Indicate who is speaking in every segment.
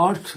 Speaker 1: 8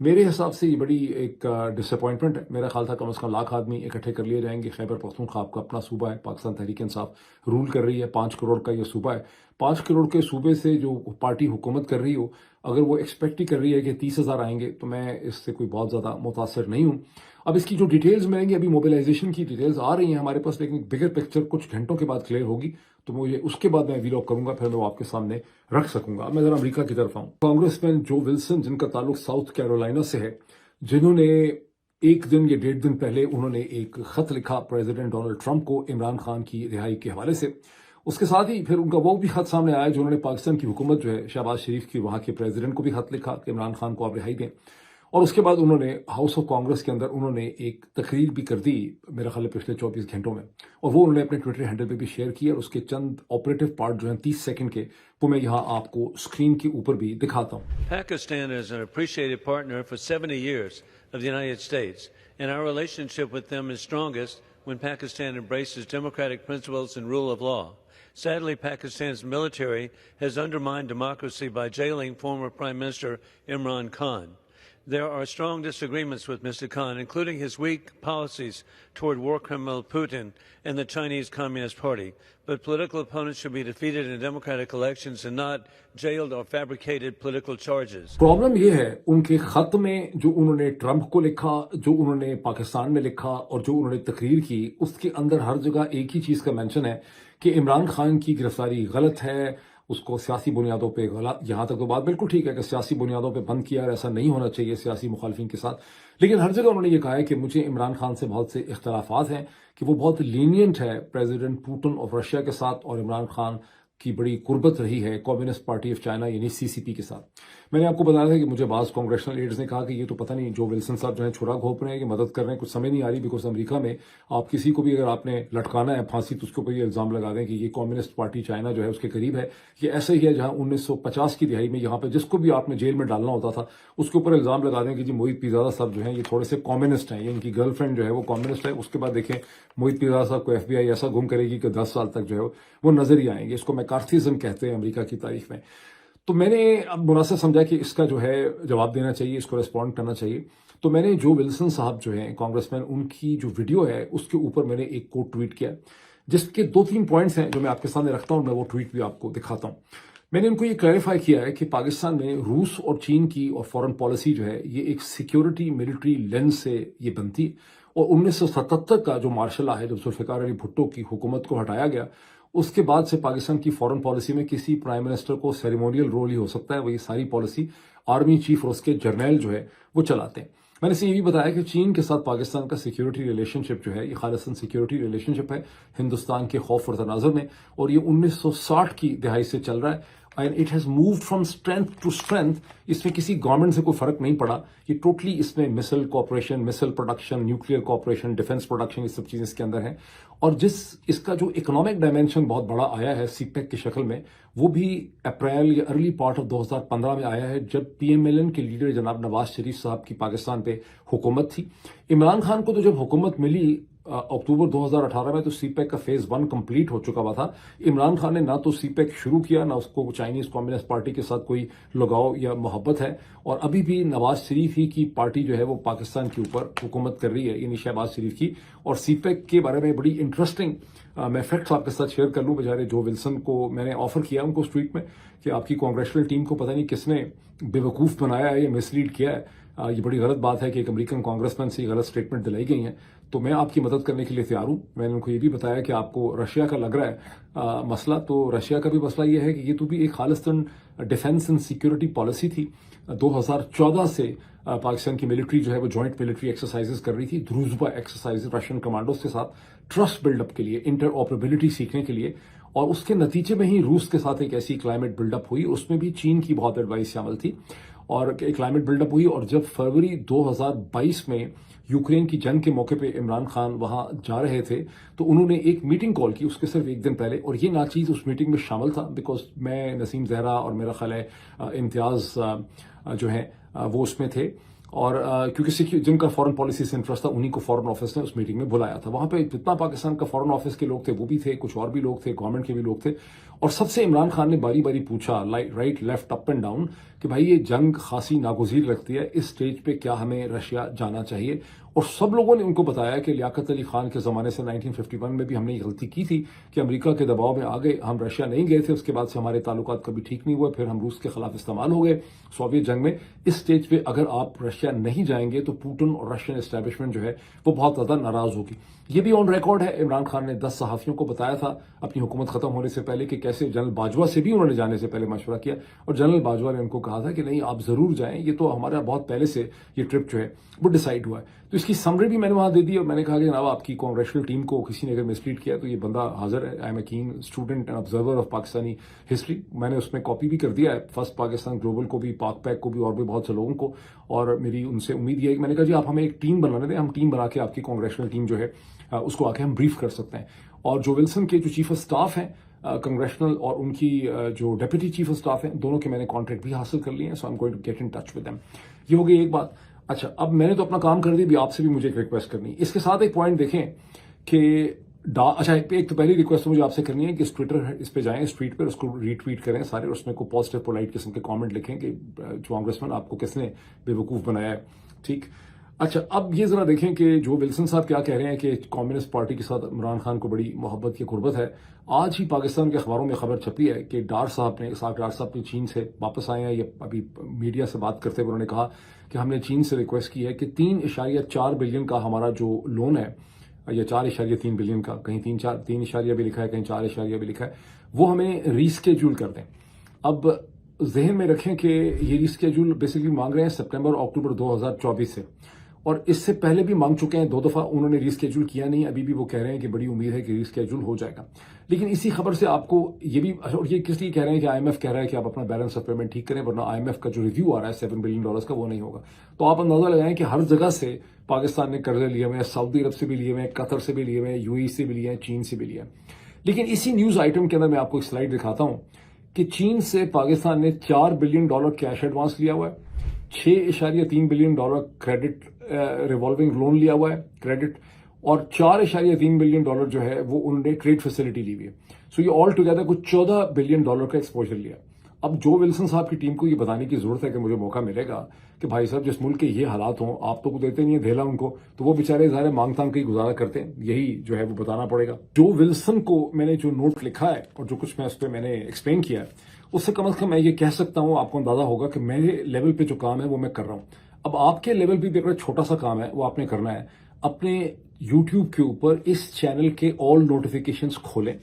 Speaker 1: میرے حساب سے یہ بڑی ایک ڈس اپوائنٹمنٹ ہے. میرا خیال تھا کم از کم 1,00,000 آدمی اکٹھے کر لیے جائیں گے. خیبر پختونخوا آپ کا اپنا صوبہ ہے, پاکستان تحریک انصاف رول کر رہی ہے, 5 کروڑ کا یہ صوبہ ہے. 5 کروڑ کے صوبے سے جو پارٹی حکومت کر رہی ہو, اگر وہ ایکسپیکٹ ہی کر رہی ہے کہ 30,000 آئیں گے, تو میں اس سے کوئی بہت زیادہ متاثر نہیں ہوں. اب اس کی جو ڈیٹیلز ملیں گی, ابھی موبلائزیشن کی ڈیٹیلز آ رہی ہیں ہمارے پاس, لیکن بگر پکچر کچھ گھنٹوں کے بعد کلیئر ہوگی, تو مجھے اس کے بعد میں ویلاگ کروں گا, پھر میں وہ آپ کے سامنے رکھ سکوں گا. میں ذرا امریکہ کی طرف آؤں. کانگریس مین جو ولسن, جن کا تعلق ساؤتھ کیرولائنا سے ہے, جنہوں نے ایک دن یا 1.5 دن پہلے انہوں نے ایک خط لکھا پریزیڈنٹ ڈونلڈ ٹرمپ کو عمران خان کی رہائی کے حوالے سے. اس کے ساتھ ہی پھر ان کا وہ بھی خط سامنے آیا جو انہوں نے پاکستان کی حکومت جو ہے شہباز شریف کی, وہاں کے پریزیڈنٹ کو بھی خط لکھا کہ عمران خان کو آپ رہائی دیں. اور اس کے بعد انہوں نے ہاؤس آف کانگریس کے اندر انہوں نے ایک تقریر بھی کر دی میرا خیال ہے پچھلے 24 گھنٹوں میں, اور وہ انہوں نے اپنے ٹویٹر ہینڈل پہ بھی شیئر کیا, اور اس کے چند آپریٹو پارٹ جو ہیں 30 سیکنڈ کے, وہ میں یہاں آپ کو اسکرین کے اوپر بھی دکھاتا ہوں.
Speaker 2: Pakistan is an appreciated partner for 70 years of the United States, and our relationship with them is strongest when Pakistan embraces democratic principles and rule of law. Sadly, Pakistan's military has undermined democracy by jailing former Prime Minister Imran Khan. There are strong disagreements with Mr. Khan, including his weak policies toward war criminal Putin and the Chinese Communist Party. But political opponents should be defeated in democratic elections and not jailed or fabricated political charges.
Speaker 1: Problem یہ ہے ان کے خط میں جو انہوں نے Trump کو لکھا, جو انہوں نے پاکستان میں لکھا, اور جو انہوں نے تقریر کی, اس کے اندر ہر جگہ ایک ہی چیز کا مینشن ہے کہ عمران خان کی گرفتاری غلط ہے, اس کو سیاسی بنیادوں پہ غلط. یہاں تک تو بات بالکل ٹھیک ہے کہ سیاسی بنیادوں پہ بند کیا, اور ایسا نہیں ہونا چاہیے سیاسی مخالفین کے ساتھ, لیکن ہر جگہ انہوں نے یہ کہا ہے کہ مجھے عمران خان سے بہت سے اختلافات ہیں, کہ وہ بہت لینینٹ ہے پریزیڈنٹ پوٹن آف رشیا کے ساتھ, اور عمران خان کی بڑی قربت رہی ہے کمیونسٹ پارٹی آف چائنا یعنی CCP کے ساتھ. میں نے آپ کو بتایا تھا کہ مجھے بعض کانگریشنل لیڈرز نے کہا کہ یہ تو پتہ نہیں جو ولسن صاحب جو ہیں چھڑا گھونپ رہے ہیں کہ مدد کر رہے ہیں, کچھ سمجھ نہیں آ رہی, بیکاز امریکہ میں آپ کسی کو بھی اگر آپ نے لٹکانا ہے پھانسی, تو اس کے اوپر یہ الزام لگا دیں کہ یہ کمیونسٹ پارٹی چائنا جو ہے اس کے قریب ہے. یہ ایسا ہی ہے جہاں 1950 کی دہائی میں یہاں پہ جس کو بھی آپ نے جیل میں ڈالنا ہوتا تھا, اس کے اوپر الزام لگا دیں کہ جی موہت پیرزادہ صاحب جو ہیں یہ تھوڑے سے کمیونسٹ ہیں, یہ ان کی گرل فرینڈ جو ہے وہ کمیونسٹ ہے. اس کے بعد دیکھیں موہت پیرزادہ صاحب کو FBI ایسا گم کرے گی کہ 10 سال تک جو ہے وہ نظر ہی آئیں گے. اس کو میکارتھیزم کہتے ہیں امریکہ کی تاریخ میں. تو میں نے اب مناسب سمجھا کہ اس کا جو ہے جواب دینا چاہیے, اس کو ریسپونڈ کرنا چاہیے. تو میں نے جو ولسن صاحب جو ہیں کانگریس مین, ان کی جو ویڈیو ہے اس کے اوپر میں نے ایک کوٹ ٹویٹ کیا, جس کے 2-3 پوائنٹس ہیں جو میں آپ کے سامنے رکھتا ہوں, میں وہ ٹویٹ بھی آپ کو دکھاتا ہوں. میں نے ان کو یہ کلیریفائی کیا ہے کہ پاکستان میں روس اور چین کی اور فورن پالیسی جو ہے یہ ایک سیکیورٹی ملٹری لینس سے یہ بنتی, اور 1977 کا جو مارشل لا ہے, جب ذوالفقار علی بھٹو کی حکومت کو ہٹایا گیا, اس کے بعد سے پاکستان کی فورن پالیسی میں کسی پرائم منسٹر کو سیریمونیل رول ہی ہو سکتا ہے, وہی ساری پالیسی آرمی چیف اور اس کے جرنیل جو ہے وہ چلاتے ہیں. میں نے سے یہ بھی بتایا کہ چین کے ساتھ پاکستان کا سیکیورٹی ریلیشن شپ جو ہے یہ خالصاً سیکیورٹی ریلیشن شپ ہے ہندوستان کے خوف اور تناظر میں, اور یہ 1960 کی دہائی سے چل رہا ہے. And it has moved from strength to strength. اس میں کسی گورنمنٹ سے کوئی فرق نہیں پڑا, یہ ٹوٹلی اس میں مسل کوآپریشن, مسل production, nuclear cooperation, defence production, یہ سب چیزیں اس کے اندر ہیں. اور اس کا جو اکنامک ڈائمینشن بہت بڑا آیا ہے CPEC کی شکل میں, وہ بھی اپریل یا ارلی پارٹ آف 2015 میں آیا ہے, جب PMLN کے لیڈر جناب نواز شریف صاحب کی پاکستان پہ حکومت تھی. عمران خان کو تو جب حکومت ملی اکتوبر 2018 میں, تو CPEC کا فیز 1 کمپلیٹ ہو چکا ہوا تھا. عمران خان نے نہ تو CPEC شروع کیا, نہ اس کو چائنیز کمیونسٹ پارٹی کے ساتھ کوئی لگاؤ یا محبت ہے, اور ابھی بھی نواز شریف ہی کی پارٹی جو ہے وہ پاکستان کے اوپر حکومت کر رہی ہے, یعنی شہباز شریف کی. اور CPEC کے بارے میں بڑی انٹرسٹنگ میں فیکٹس آپ کے ساتھ شیئر کر لوں. بیچارے جو ولسن کو میں نے آفر کیا ان کو اس ٹویٹ میں کہ آپ کی کانگریشنل ٹیم کو پتہ نہیں کس نے بیوقوف بنایا ہے یا مس لیڈ کیا ہے. یہ بڑی غلط بات ہے کہ ایک امریکن کانگریس مین سے یہ غلط اسٹیٹمنٹ دلائی گئی ہیں, تو میں آپ کی مدد کرنے کے لیے تیار ہوں. میں نے ان کو یہ بھی بتایا کہ آپ کو رشیا کا لگ رہا ہے مسئلہ, تو رشیا کا بھی مسئلہ یہ ہے کہ یہ تو بھی ایک خالصتاً ڈیفنس اینڈ سیکیورٹی پالیسی تھی. 2014 سے پاکستان کی ملٹری جو ہے وہ جوائنٹ ملٹری ایکسرسائزز کر رہی تھی, دروزبا ایکسرسائز رشین کمانڈوز کے ساتھ, ٹرسٹ بلڈ اپ کے لیے, انٹر آپریبلٹی سیکھنے کے لیے. اور اس کے نتیجے میں ہی روس کے ساتھ ایک ایسی کلائمیٹ بلڈ اپ ہوئی, اس میں بھی چین کی بہت ایڈوائس شامل تھی, اور کلائمیٹ بلڈ اپ ہوئی. اور جب فروری 2022 میں یوکرین کی جنگ کے موقع پہ عمران خان وہاں جا رہے تھے, تو انہوں نے ایک میٹنگ کال کی اس کے صرف ایک دن پہلے, اور یہ ناچیز اس میٹنگ میں شامل تھا, بیکاز میں, نسیم زہرا اور میرا خیال ہے امتیاز جو ہیں وہ اس میں تھے. اور کیونکہ جن کا فارن پالیسی سے انٹرسٹ تھا انہیں کو فارن آفس نے اس میٹنگ میں بلایا تھا. وہاں پہ جتنا پاکستان کا فارن آفس کے لوگ تھے وہ بھی تھے, کچھ اور بھی لوگ تھے, گورنمنٹ کے بھی لوگ تھے, اور سب سے عمران خان نے باری باری پوچھا right left up and down کہ بھائی یہ جنگ خاصی ناگزیر لگتی ہے, اس سٹیج پہ کیا ہمیں رشیا جانا چاہیے. اور سب لوگوں نے ان کو بتایا کہ لیاقت علی خان کے زمانے سے 1951 میں بھی ہم نے یہ غلطی کی تھی کہ امریکہ کے دباؤ میں آ گئے, ہم رشیا نہیں گئے تھے, اس کے بعد سے ہمارے تعلقات کبھی ٹھیک نہیں ہوئے, پھر ہم روس کے خلاف استعمال ہو گئے سوویت جنگ میں. اس سٹیج پہ اگر آپ رشیا نہیں جائیں گے تو پوٹن اور رشین اسٹیبلشمنٹ جو ہے وہ بہت زیادہ ناراض ہوگی. یہ بھی آن ریکارڈ ہے. عمران خان نے 10 صحافیوں کو بتایا تھا اپنی حکومت ختم ہونے سے پہلے کہ کیسے جنرل باجوہ سے بھی انہوں نے جانے سے پہلے مشورہ کیا, اور جنرل باجوہ نے ان کو کہا تھا کہ نہیں آپ ضرور جائیں, یہ تو ہمارا بہت پہلے سے یہ ٹرپ جو ہے وہ ڈیسائیڈ ہوا ہے. تو اس کی سمری بھی میں نے وہاں دے دی, اور میں نے کہا کہ جناب آپ کی کانگریشنل ٹیم کو کسی نے اگر مسلیڈ کیا تو یہ بندہ حاضر ہے. I am a can student and observer of Pakistani history. میں نے اس میں کاپی بھی کر دیا ہے فرسٹ پاکستان گلوبل کو بھی, پاک پیک کو بھی, اور بھی بہت سے لوگوں کو, اور میری ان سے امید یہ ہے کہ میں نے کہا جی آپ ہمیں ایک ٹیم بنانے دیں, ہم ٹیم بنا کے آپ کی کانگریشنل ٹیم جو ہے اس کو آ کے ہم بریف کر سکتے ہیں. اور جو ولسن کے جو چیف آف اسٹاف ہیں کنگریشنل اور ان کی جو ڈپٹی چیف آف اسٹاف ہیں, دونوں کے میں نے کانٹیکٹ بھی حاصل کر لیے ہیں. So I am going to get in touch with them. یہ ہو گئی ایک بات. اچھا, اب میں نے تو اپنا کام کر دی, بھی آپ سے بھی مجھے ایک ریکویسٹ کرنی ہے. اس کے ساتھ ایک پوائنٹ دیکھیں کہ اچھا ایک تو پہلی ریکویسٹ مجھے آپ سے کرنی ہے کہ ٹویٹر اس پہ جائیں, اس ٹویٹ پہ اس کو ری ٹویٹ کریں سارے, اس میں کوئی پازیٹیو پولائٹ قسم کے کامنٹ لکھیں کہ کانگریسمین آپ کو کس نے بے وقوف بنایا ہے. ٹھیک. اچھا, اب یہ ذرا دیکھیں کہ جو ولسن صاحب کیا کہہ رہے ہیں کہ کمیونسٹ پارٹی کے ساتھ عمران خان کو بڑی محبت کی قربت ہے. آج ہی پاکستان کے اخباروں میں خبر چھپی ہے کہ ڈار صاحب نے چین سے واپس آئے ہیں, یا ابھی میڈیا سے بات کرتے ہوئے انہوں نے کہا کہ ہم نے چین سے ریکویسٹ کی ہے کہ 3.4 بلین کا ہمارا جو لون ہے, یا 4.3 بلین کا, کہیں 3 بھی لکھا ہے, کہیں 4 بھی لکھا ہے, وہ ہمیں ریسکیجول کر دیں. اب ذہن میں رکھیں کہ یہ ریسکیجول بیسیکلی مانگ رہے ہیں سپٹمبر اکتوبر 2024 سے, اور اس سے پہلے بھی مانگ چکے ہیں 2 دفعہ, انہوں نے ریسکیجول کیا نہیں. ابھی بھی وہ کہہ رہے ہیں کہ بڑی امید ہے کہ ریسکیجول ہو جائے گا. لیکن اسی خبر سے آپ کو یہ بھی, اور یہ کس لیے کہہ رہے ہیں کہ آئی ایم ایف کہہ رہا ہے کہ آپ اپنا بیلنس آف پیمنٹ ٹھیک کریں, ورنہ آئی ایم ایف کا جو ریویو آ رہا ہے $7 بلین کا وہ نہیں ہوگا. تو آپ اندازہ لگائیں کہ ہر جگہ سے پاکستان نے قرضے لیے ہوئے ہیں, سعودی عرب سے بھی لیے ہوئے ہیں, قطر سے بھی لیے ہوئے ہیں, UAE سے بھی لیے ہیں, چین سے بھی لیے ہیں. لیکن اسی نیوز آئٹم کے اندر میں آپ کو ایک سلائڈ دکھاتا ہوں کہ چین سے پاکستان نے $4 بلین کیش ایڈوانس لیا ہوا ہے, $6.3 بلین کریڈٹ ریوالونگ لون لیا ہوا ہے کریڈٹ, اور $4.3 بلین جو ہے وہ انہوں نے ٹریڈ فیسلٹی لی ہوئی ہے. سو یہ آل ٹوگیدر کچھ $14 بلین کا ایکسپوجر لیا. اب جو ولسن صاحب کی ٹیم کو یہ بتانے کی ضرورت ہے کہ مجھے موقع ملے گا کہ بھائی صاحب جس ملک کے یہ حالات ہوں, آپ تو دیتے نہیں ہیں دھیلا ان کو, تو وہ بیچارے ظاہر مانگ تانگ کے گزارا کرتے ہیں, یہی جو ہے وہ بتانا پڑے گا. جو ولسن کو میں نے جو نوٹ لکھا ہے اور جو کچھ میں اس پہ میں نے ایکسپلین کیا ہے, اس سے کم از کم میں یہ کہہ سکتا ہوں, آپ کو اندازہ ہوگا کہ میرے لیول پہ جو کام ہے وہ میں کر رہا ہوں. اب آپ کے لیول پہ بھی اگر چھوٹا سا کام ہے وہ آپ نے کرنا ہے, اپنے یوٹیوب کے اوپر اس چینل کے آل نوٹیفیکیشنز کھولیں.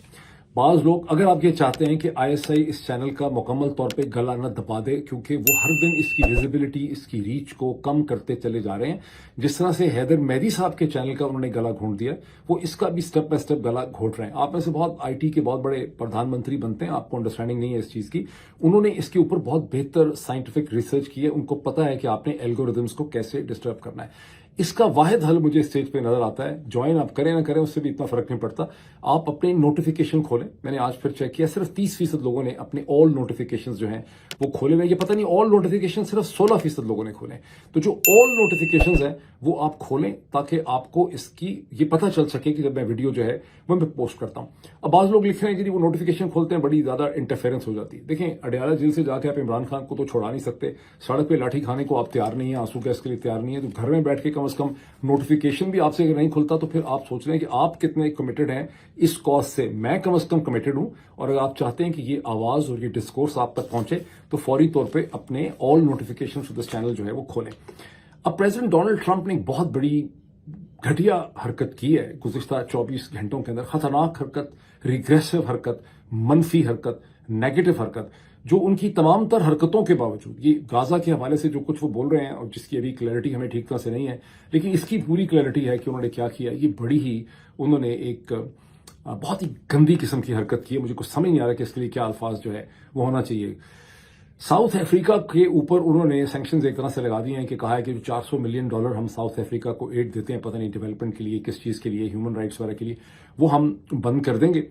Speaker 1: بعض لوگ اگر آپ یہ چاہتے ہیں کہ ISI اس چینل کا مکمل طور پہ گلا نہ دبا دے, کیونکہ وہ ہر دن اس کی ویزیبلٹی, اس کی ریچ کو کم کرتے چلے جا رہے ہیں, جس طرح سے حیدر مہدی صاحب کے چینل کا انہوں نے گلا گھونٹ دیا, وہ اس کا بھی سٹیپ بائی سٹیپ گلا گھونٹ رہے ہیں. آپ میں سے بہت IT کے بہت بڑے پردھان منتری بنتے ہیں, آپ کو انڈرسٹینڈنگ نہیں ہے اس چیز کی. انہوں نے اس کے اوپر بہت بہتر سائنٹیفک ریسرچ کی ہے, ان کو پتا ہے کہ آپ نے الگوریدمس کو کیسے ڈسٹرب کرنا ہے. اس کا واحد حل مجھے اسٹیج پہ نظر آتا ہے, جوائن آپ کریں نہ کریں اس سے بھی اتنا فرق نہیں پڑتا, آپ اپنے نوٹیفیکیشن کھولیں. میں نے آج پھر چیک کیا, صرف 30% لوگوں نے اپنے آل نوٹیفیکیشنز جو ہیں وہ کھولے ہوئے. یہ پتہ نہیں آل نوٹیفیکیشن صرف 16% لوگوں نے کھولے. تو جو آل نوٹیفیکیشنز ہیں وہ آپ کھولیں تاکہ آپ کو اس کی یہ پتہ چل سکے کہ جب میں ویڈیو جو ہے وہ میں پوسٹ کرتا ہوں. اب بعض لوگ لکھ رہے ہیں کہ وہ نوٹیفیکیشن کھولتے ہیں, بڑی زیادہ انٹرفیئرنس ہو جاتی ہے. دیکھیں, اڈیالہ جیل سے جا کے آپ عمران خان کو تو چھوڑا نہیں سکتے, سڑک پہ لاٹھی کھانے کو آپ تیار نہیں ہیں, آنسو گیس کے لیے تیار نہیں ہے, تو گھر میں بیٹھ کے کم از کم نوٹیفیکیشن بھی آپ سے اگر نہیں کھلتا تو پھر آپ سوچ رہے ہیں کہ آپ کتنے کمیٹڈ ہیں اس کاز سے. میں کم از کم کمیٹڈ ہوں, اور اگر آپ چاہتے ہیں کہ یہ آواز اور یہ ڈسکورس آپ تک پہنچے تو فوری طور پہ اپنے آل نوٹیفیکیشن ٹو دس چینل جو ہے وہ کھولیں. اب پریزیڈنٹ ڈونلڈ ٹرمپ نے ایک بہت بڑی گھٹیا حرکت کی ہے گزشتہ 24 گھنٹوں کے اندر, خطرناک حرکت, ریگریسو حرکت, منفی حرکت, نیگیٹو حرکت, جو ان کی تمام تر حرکتوں کے باوجود, یہ غازہ کے حوالے سے جو کچھ وہ بول رہے ہیں اور جس کی ابھی کلیئرٹی ہمیں ٹھیک طرح سے نہیں ہے, لیکن اس کی پوری کلیئرٹی ہے کہ انہوں نے کیا کیا. یہ بڑی ہی انہوں نے ایک بہت ہی گندی قسم کی حرکت کی ہے. مجھے کچھ سمجھ نہیں آ رہا کہ اس کے لیے کیا الفاظ جو ہے وہ ہونا چاہیے. ساؤتھ افریقہ کے اوپر انہوں نے سینکشنز ایک طرح سے لگا دیے ہیں کہ کہا ہے کہ جو $400 ملین ہم ساؤتھ افریقہ کو ایڈ دیتے ہیں, پتہ نہیں ڈیولپمنٹ کے لیے, کس چیز کے لیے, ہیومن رائٹس وغیرہ کے لیے, وہ ہم بند کر دیں گے.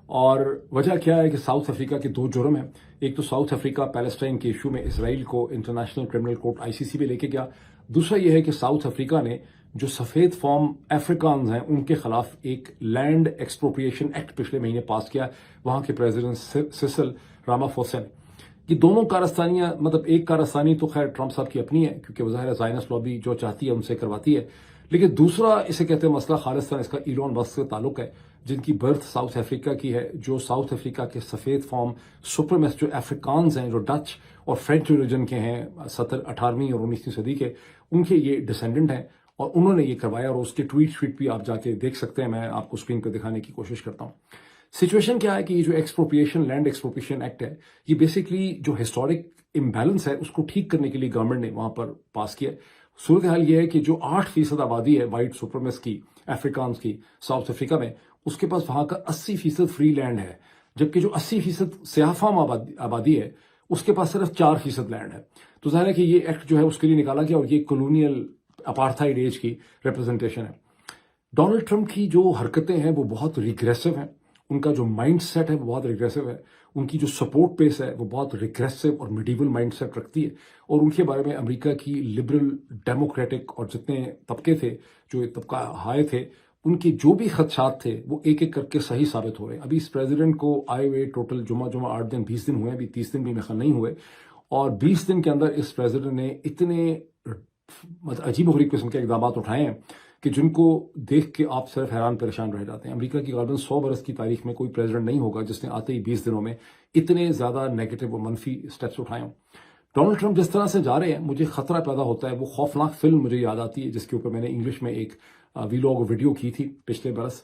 Speaker 1: اور وجہ کیا ہے کہ ساؤتھ افریقہ کے 2 جرم ہیں. ایک تو ساؤتھ افریقہ پیلسٹائن کے ایشو میں اسرائیل کو انٹرنیشنل کرمنل کورٹ ICC پہ لے کے گیا, دوسرا یہ ہے کہ ساؤتھ افریقہ نے جو سفید فارم افریقانز ہیں ان کے خلاف ایک لینڈ ایکسپروپریشن ایکٹ پچھلے مہینے پاس کیا وہاں کے پریزیڈنٹ سسل رامافوسا نے. یہ دونوں کارستانیاں مطلب ایک کارستانی تو خیر ٹرمپ صاحب کی اپنی ہے کیونکہ وہ ظاہر زائنس لابی جو چاہتی ہے ان سے کرواتی ہے, لیکن دوسرا اسے کہتے ہیں مسئلہ خالصتاً اس کا ایلون مسک سے تعلق ہے جن کی برتھ ساؤتھ افریقہ کی ہے, جو ساؤتھ افریقہ کے سفید فارم سپرمیسٹ جو افریقانز ہیں جو ڈچ اور فرینچ ریلیجن کے ہیں 18ویں اور 19ویں صدی کے, ان کے یہ ڈسینڈنٹ ہیں اور انہوں نے یہ کروایا اور اس کے ٹویٹ بھی آپ جا کے دیکھ سکتے ہیں, میں آپ کو اسکرین پہ دکھانے کی کوشش کرتا ہوں. سچویشن کیا ہے کہ یہ جو ایکسپروپریشن لینڈ ایکسپروپریشن ایکٹ ہے یہ بیسکلی جو ہسٹورک امبیلنس ہے اس کو ٹھیک کرنے کے لیے گورنمنٹ نے وہاں پر پاس کیا. صورتحال یہ ہے کہ جو 8% آبادی ہے وائٹ سپرمیس کی افریقانز کی ساؤتھ افریقہ میں, اس کے پاس وہاں کا 80% فری لینڈ ہے, جبکہ جو 80% سیاہ فام آبادی ہے اس کے پاس صرف 4% لینڈ ہے. تو ظاہر ہے کہ یہ ایکٹ جو ہے اس کے لیے نکالا گیا اور یہ کولونیل اپارتھائڈ ایج کی ریپرزنٹیشن ہے. ڈونلڈ ٹرمپ کی جو حرکتیں ہیں وہ بہت ریگریسو ہیں, ان کا جو مائنڈ سیٹ ہے وہ بہت ریگریسو ہے, ان کی جو سپورٹ بیس ہے وہ بہت ریگریسو اور میڈیول مائنڈ سیٹ رکھتی ہے, اور ان کے بارے میں امریکہ کی لبرل ڈیموکریٹک اور جتنے طبقے تھے جو طبقہ ہائے تھے ان کے جو بھی خدشات تھے وہ ایک ایک کر کے صحیح ثابت ہو رہے ہیں. ابھی اس پریزیڈنٹ کو آئے ہوئے ٹوٹل جمعہ 8 دن 20 دن ہوئے, ابھی 30 دن بھی میرے خیال نہیں ہوئے, اور 20 دن کے اندر اس پریزیڈنٹ نے اتنے عجیب و غریب قسم کے اقدامات اٹھائے ہیں کہ جن کو دیکھ کے آپ صرف حیران پریشان رہ جاتے ہیں. امریکہ کی غالباً 100 برس کی تاریخ میں کوئی پریزیڈنٹ نہیں ہوگا جس نے آتے ہی 20 دنوں میں اتنے زیادہ نیگیٹو اور منفی سٹیپس اٹھائے ہوں. ڈونلڈ ٹرمپ جس طرح سے جا رہے ہیں مجھے خطرہ پیدا ہوتا ہے. وہ خوفناک فلم مجھے یاد آتی ہے جس کے اوپر میں نے انگلش میں ایک ویلاگ ویڈیو کی تھی پچھلے برس.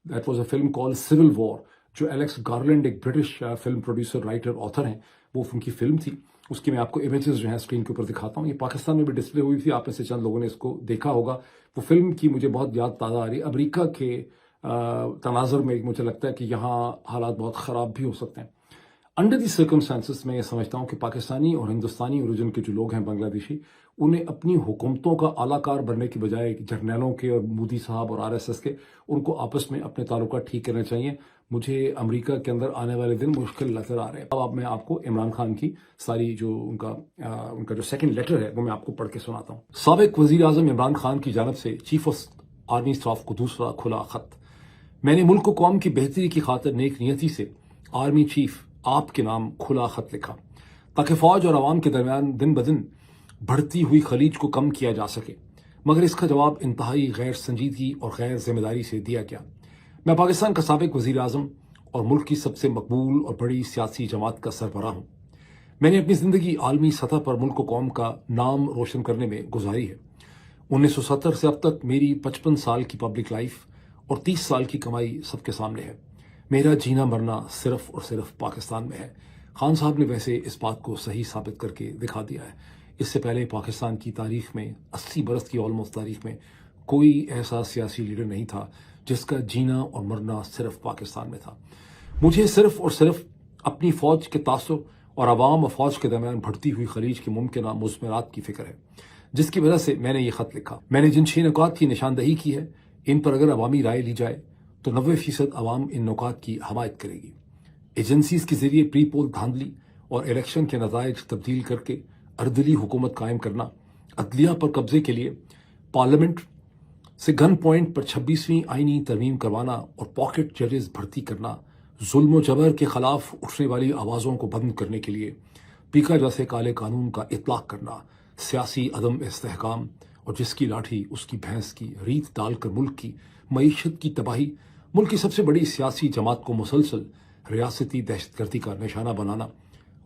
Speaker 1: That was a film call civil war, جو ایلیکس گارلینڈ ایک British film producer writer author ہیں, وہ ان کی فلم تھی. اس کی میں آپ کو امیجز جو ہیں اسکرین کے اوپر دکھاتا ہوں. یہ پاکستان میں بھی ڈسپلے ہوئی تھی, آپ میں سے چند لوگوں نے اس کو دیکھا ہوگا. وہ فلم کی مجھے بہت یاد تازہ آ رہی ہے. امریکہ کے تناظر میں مجھے لگتا ہے کہ یہاں حالات بہت خراب بھی ہو سکتے ہیں. انڈر دی سرکمسٹانسز میں یہ سمجھتا ہوں کہ پاکستانی اور ہندوستانی اوریجن کے جو لوگ ہیں بنگلہ دیشی, انہیں اپنی حکومتوں کا اعلیٰ کار بننے کی بجائے جرنیلوں کے اور مودی صاحب اور RSS کے ان کو آپس میں اپنے تعلقات ٹھیک کرنے چاہیے. مجھے امریکہ کے اندر آنے والے دن مشکل نظر آ رہے ہیں. اب میں آپ کو عمران خان کی ساری جو ان کا جو سیکنڈ لیٹر ہے وہ میں آپ کو پڑھ کے سناتا ہوں. سابق وزیر اعظم عمران خان کی جانب سے چیف آف آرمی اسٹاف کو دوسرا کھلا خط. میں نے ملک و قوم کی بہتری کی خاطر نیک نیتی سے آرمی چیف آپ کے نام کھلا خط لکھا تاکہ فوج اور عوام کے درمیان دن بدن بڑھتی ہوئی خلیج کو کم کیا جا سکے, مگر اس کا جواب انتہائی غیر سنجیدگی اور غیر ذمہ داری سے دیا گیا. میں پاکستان کا سابق وزیر اعظم اور ملک کی سب سے مقبول اور بڑی سیاسی جماعت کا سربراہ ہوں. میں نے اپنی زندگی عالمی سطح پر ملک و قوم کا نام روشن کرنے میں گزاری ہے. 1970 سے اب تک میری 55 سال کی پبلک لائف اور 30 سال کی کمائی سب کے سامنے ہے. میرا جینا مرنا صرف اور صرف پاکستان میں ہے. خان صاحب نے ویسے اس بات کو صحیح ثابت کر کے دکھا دیا ہے. اس سے پہلے پاکستان کی تاریخ میں 80 برس کی آلموسٹ تاریخ میں کوئی ایسا سیاسی لیڈر نہیں تھا جس کا جینا اور مرنا صرف پاکستان میں تھا. مجھے صرف اور صرف اپنی فوج کے تاثر اور عوام اور فوج کے درمیان بڑھتی ہوئی خلیج کے ممکنہ مضمرات کی فکر ہے, جس کی وجہ سے میں نے یہ خط لکھا. میں نے جن 6 نکات کی نشاندہی کی ہے ان پر اگر عوامی رائے لی جائے تو 90% عوام ان نکات کی حمایت کرے گی. ایجنسیز کے ذریعے پری پول دھاندلی اور الیکشن کے نتائج تبدیل کر کے اردلی حکومت قائم کرنا, عدلیہ پر قبضے کے لیے پارلیمنٹ سے گن پوائنٹ پر 26ویں آئینی ترمیم کروانا اور پاکٹ ججز بھرتی کرنا, ظلم و جبر کے خلاف اٹھنے والی آوازوں کو بند کرنے کے لیے پیکا جیسے کالے قانون کا اطلاق کرنا, سیاسی عدم استحکام اور جس کی لاٹھی اس کی بھینس کی ریت ڈال کر ملک کی معیشت کی تباہی, ملک کی سب سے بڑی سیاسی جماعت کو مسلسل ریاستی دہشت گردی کا نشانہ بنانا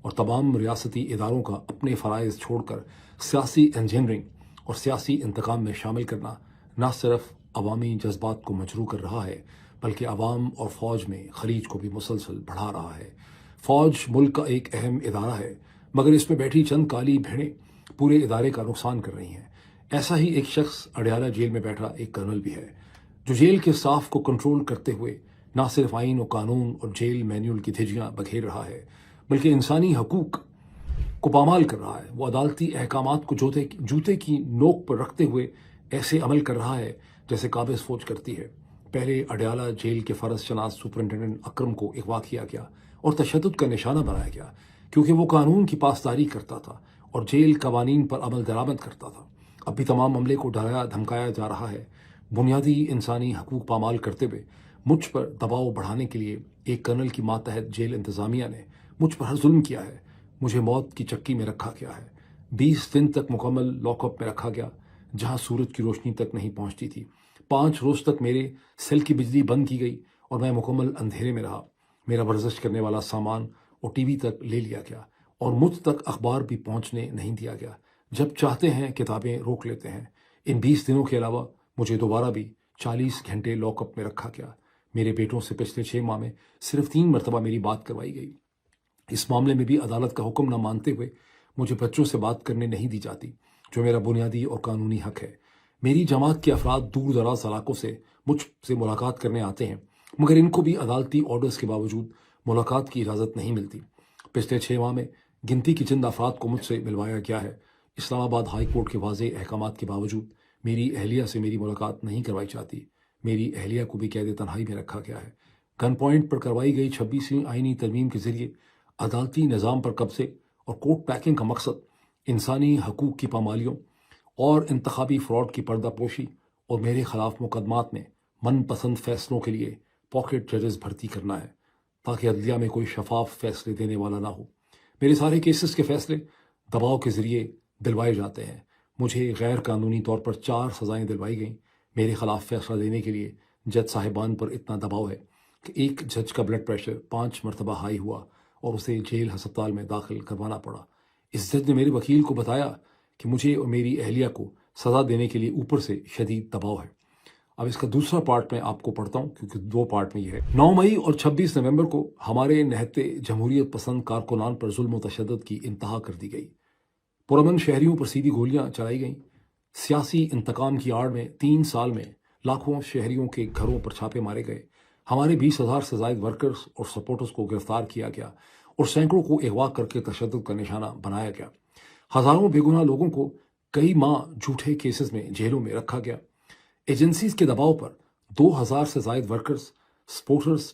Speaker 1: اور تمام ریاستی اداروں کا اپنے فرائض چھوڑ کر سیاسی انجینئرنگ اور سیاسی انتقام میں شامل کرنا نہ صرف عوامی جذبات کو مجروح کر رہا ہے بلکہ عوام اور فوج میں خلیج کو بھی مسلسل بڑھا رہا ہے. فوج ملک کا ایک اہم ادارہ ہے مگر اس میں بیٹھی چند کالی بھیڑیں پورے ادارے کا نقصان کر رہی ہیں. ایسا ہی ایک شخص اڈیالہ جیل میں بیٹھا ایک کرنل بھی ہے جو جیل کے اسٹاف کو کنٹرول کرتے ہوئے نہ صرف آئین و قانون اور جیل مینیول کی دھجیاں بکھیر رہا ہے بلکہ انسانی حقوق کو پامال کر رہا ہے. وہ عدالتی احکامات کو جوتے کی نوک پر رکھتے ہوئے ایسے عمل کر رہا ہے جیسے قابض فوج کرتی ہے. پہلے اڈیالہ جیل کے فرض شناس سپرنٹینڈنٹ اکرم کو اغوا کیا گیا اور تشدد کا نشانہ بنایا گیا کیونکہ وہ قانون کی پاسداری کرتا تھا اور جیل قوانین پر عمل درآمد کرتا تھا. اب بھی تمام عملے کو ڈرایا دھمکایا جا رہا ہے۔ بنیادی انسانی حقوق پامال کرتے ہوئے مجھ پر دباؤ بڑھانے کے لیے ایک کرنل کی ماتحت جیل انتظامیہ نے مجھ پر ہر ظلم کیا ہے۔ مجھے موت کی چکی میں رکھا گیا ہے۔ 20 دن تک مکمل لاک اپ میں رکھا گیا، جہاں سورج کی روشنی تک نہیں پہنچتی تھی۔ 5 روز تک میرے سیل کی بجلی بند کی گئی اور میں مکمل اندھیرے میں رہا۔ میرا ورزش کرنے والا سامان اور ٹی وی تک لے لیا گیا اور مجھ تک اخبار بھی پہنچنے نہیں دیا گیا۔ جب چاہتے ہیں کتابیں روک لیتے ہیں۔ ان 20 دنوں کے علاوہ مجھے دوبارہ بھی 40 گھنٹے لاک اپ میں رکھا گیا۔ میرے بیٹوں سے پچھلے 6 ماہ میں صرف 3 مرتبہ میری بات کروائی گئی۔ اس معاملے میں بھی عدالت کا حکم نہ مانتے ہوئے مجھے بچوں سے بات کرنے نہیں دی جاتی، جو میرا بنیادی اور قانونی حق ہے۔ میری جماعت کے افراد دور دراز علاقوں سے مجھ سے ملاقات کرنے آتے ہیں، مگر ان کو بھی عدالتی آرڈرز کے باوجود ملاقات کی اجازت نہیں ملتی۔ پچھلے 6 ماہ میں گنتی کی چند افراد کو مجھ سے ملوایا گیا ہے۔ اسلام آباد ہائی کورٹ کے واضح احکامات کے باوجود میری اہلیہ سے میری ملاقات نہیں کروائی جاتی۔ میری اہلیہ کو بھی قید تنہائی میں رکھا گیا ہے۔ گن پوائنٹ پر کروائی گئی 26ویں آئینی ترمیم کے ذریعے عدالتی نظام پر قبضے اور کورٹ پیکنگ کا مقصد انسانی حقوق کی پامالیوں اور انتخابی فراڈ کی پردہ پوشی اور میرے خلاف مقدمات میں من پسند فیصلوں کے لیے پاکٹ ججز بھرتی کرنا ہے، تاکہ عدلیہ میں کوئی شفاف فیصلے دینے والا نہ ہو۔ میرے سارے کیسز کے فیصلے دباؤ کے ذریعے دلوائے جاتے ہیں۔ مجھے غیر قانونی طور پر 4 سزائیں دلوائی گئیں۔ میرے خلاف فیصلہ دینے کے لیے جج صاحبان پر اتنا دباؤ ہے کہ ایک جج کا بلڈ پریشر 5 مرتبہ ہائی ہوا اور اسے جیل ہسپتال میں داخل کروانا پڑا۔ اس جج نے میرے وکیل کو بتایا کہ مجھے اور میری اہلیہ کو سزا دینے کے لیے اوپر سے شدید دباؤ ہے۔ اب اس کا دوسرا پارٹ میں آپ کو پڑھتا ہوں، کیونکہ 2 پارٹ میں یہ ہے۔ 9 مئی اور 26 نومبر کو ہمارے نہتے جمہوریت پسند کارکنان پر ظلم و تشدد کی انتہا کر دی گئی۔ پرامن شہریوں پر سیدھی گولیاں چلائی گئیں۔ سیاسی انتقام کی آڑ میں 3 سال میں لاکھوں شہریوں کے گھروں پر چھاپے مارے گئے۔ ہمارے 20,000 سے زائد ورکرز اور سپورٹرز کو گرفتار کیا گیا اور سینکڑوں کو اغوا کر کے تشدد کا نشانہ بنایا گیا۔ ہزاروں بے گناہ لوگوں کو کئی ماہ جھوٹے کیسز میں جیلوں میں رکھا گیا۔ ایجنسیز کے دباؤ پر 2,000 سے زائد ورکرز، سپورٹرز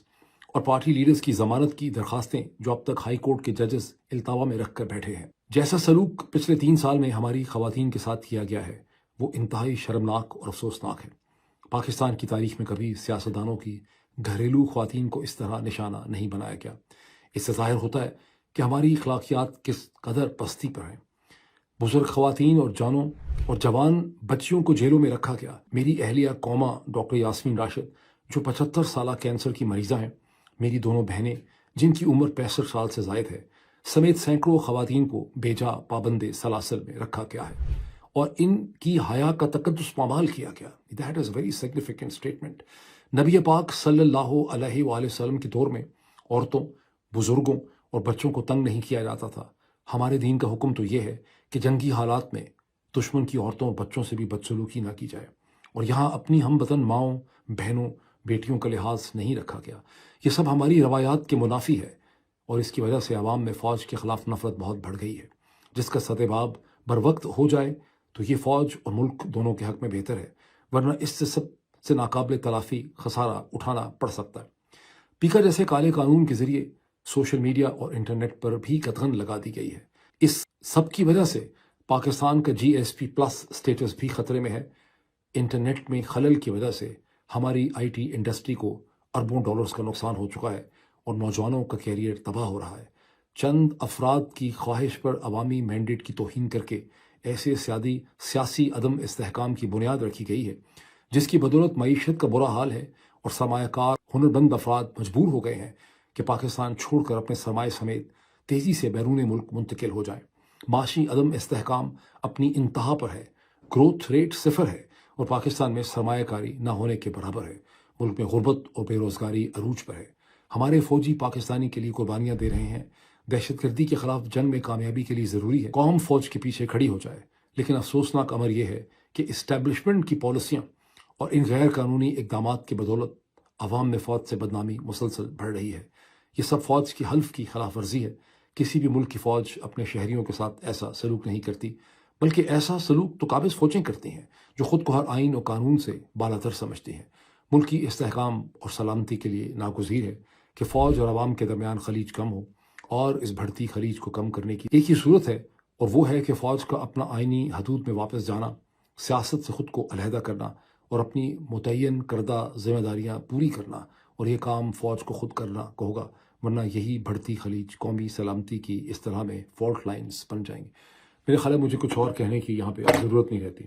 Speaker 1: اور پارٹی لیڈرز کی ضمانت کی درخواستیں جو اب تک ہائی کورٹ کے ججز التوا میں رکھ کر بیٹھے ہیں۔ جیسا سلوک پچھلے 3 سال میں ہماری خواتین کے ساتھ کیا گیا ہے، وہ انتہائی شرمناک اور افسوسناک ہے۔ پاکستان کی تاریخ میں کبھی سیاستدانوں کی گھریلو خواتین کو اس طرح نشانہ نہیں بنایا گیا۔ اس سے ظاہر ہوتا ہے کہ ہماری اخلاقیات کس قدر پستی پر ہیں۔ بزرگ خواتین اور جانوں اور جوان بچیوں کو جیلوں میں رکھا گیا۔ میری اہلیہ قوما ڈاکٹر یاسمین راشد، جو 75 سالہ کینسر کی مریضہ ہیں، میری دونوں بہنیں جن کی عمر 65 سال سے زائد ہے، سمیت سینکڑوں خواتین کو بیجا پابند سلاسل میں رکھا گیا ہے اور ان کی حیا کا تقدس پامال کیا گیا۔ That is very significant statement. نبی پاک صلی اللہ علیہ وآلہ وسلم کے دور میں عورتوں، بزرگوں اور بچوں کو تنگ نہیں کیا جاتا تھا۔ ہمارے دین کا حکم تو یہ ہے کہ جنگی حالات میں دشمن کی عورتوں اور بچوں سے بھی بدسلوکی نہ کی جائے، اور یہاں اپنی ہم وطن ماؤں، بہنوں، بیٹیوں کا لحاظ نہیں رکھا گیا۔ یہ سب ہماری روایات کے منافی ہے اور اس کی وجہ سے عوام میں فوج کے خلاف نفرت بہت بڑھ گئی ہے، جس کا سدباب بروقت ہو جائے تو یہ فوج اور ملک دونوں کے حق میں بہتر ہے، ورنہ اس سے سب سے ناقابل تلافی خسارہ اٹھانا پڑ سکتا ہے۔ پیکا جیسے کالے قانون کے ذریعے سوشل میڈیا اور انٹرنیٹ پر بھی قدغن لگا دی گئی ہے۔ اس سب کی وجہ سے پاکستان کا GSP+ اسٹیٹس بھی خطرے میں ہے۔ انٹرنیٹ میں خلل کی وجہ سے ہماری IT انڈسٹری کو اربوں ڈالرز کا نقصان ہو چکا ہے اور نوجوانوں کا کیریئر تباہ ہو رہا ہے۔ چند افراد کی خواہش پر عوامی مینڈیٹ کی توہین کر کے ایسے سیاسی عدم استحکام کی بنیاد رکھی گئی ہے، جس کی بدولت معیشت کا برا حال ہے اور سرمایہ کار ہنرمند افراد مجبور ہو گئے ہیں کہ پاکستان چھوڑ کر اپنے سرمایہ سمیت تیزی سے بیرون ملک منتقل ہو جائیں۔ معاشی عدم استحکام اپنی انتہا پر ہے، گروتھ ریٹ 0 ہے اور پاکستان میں سرمایہ کاری نہ ہونے کے برابر ہے۔ ملک میں غربت اور بے روزگاری عروج پر ہے۔ ہمارے فوجی پاکستانی کے لیے قربانیاں دے رہے ہیں۔ دہشت گردی کے خلاف جنگ میں کامیابی کے لیے ضروری ہے قوم فوج کے پیچھے کھڑی ہو جائے، لیکن افسوسناک امر یہ ہے کہ اسٹیبلشمنٹ کی پالیسیاں اور ان غیر قانونی اقدامات کی بدولت عوام میں فوج سے بدنامی مسلسل بڑھ رہی ہے۔ یہ سب فوج کی حلف کی خلاف ورزی ہے۔ کسی بھی ملک کی فوج اپنے شہریوں کے ساتھ ایسا سلوک نہیں کرتی، بلکہ ایسا سلوک تو قابض فوجیں کرتی ہیں جو خود کو ہر آئین اور قانون سے بالاتر سمجھتی ہیں۔ ملک کی استحکام اور سلامتی کے لیے ناگزیر ہے کہ فوج اور عوام کے درمیان خلیج کم ہو، اور اس بڑھتی خلیج کو کم کرنے کی ایک ہی صورت ہے، اور وہ ہے کہ فوج کا اپنا آئینی حدود میں واپس جانا سیاست سے خود کو علیحدہ کرنا اور اپنی متعین کردہ ذمہ داریاں پوری کرنا، اور یہ کام فوج کو خود کرنا کو ہوگا، ورنہ یہی بڑھتی خلیج قومی سلامتی کی اصطلاح میں فالٹ لائنز بن جائیں گے۔ میرے خیال ہے مجھے کچھ اور کہنے کی یہاں پہ ضرورت نہیں رہتی۔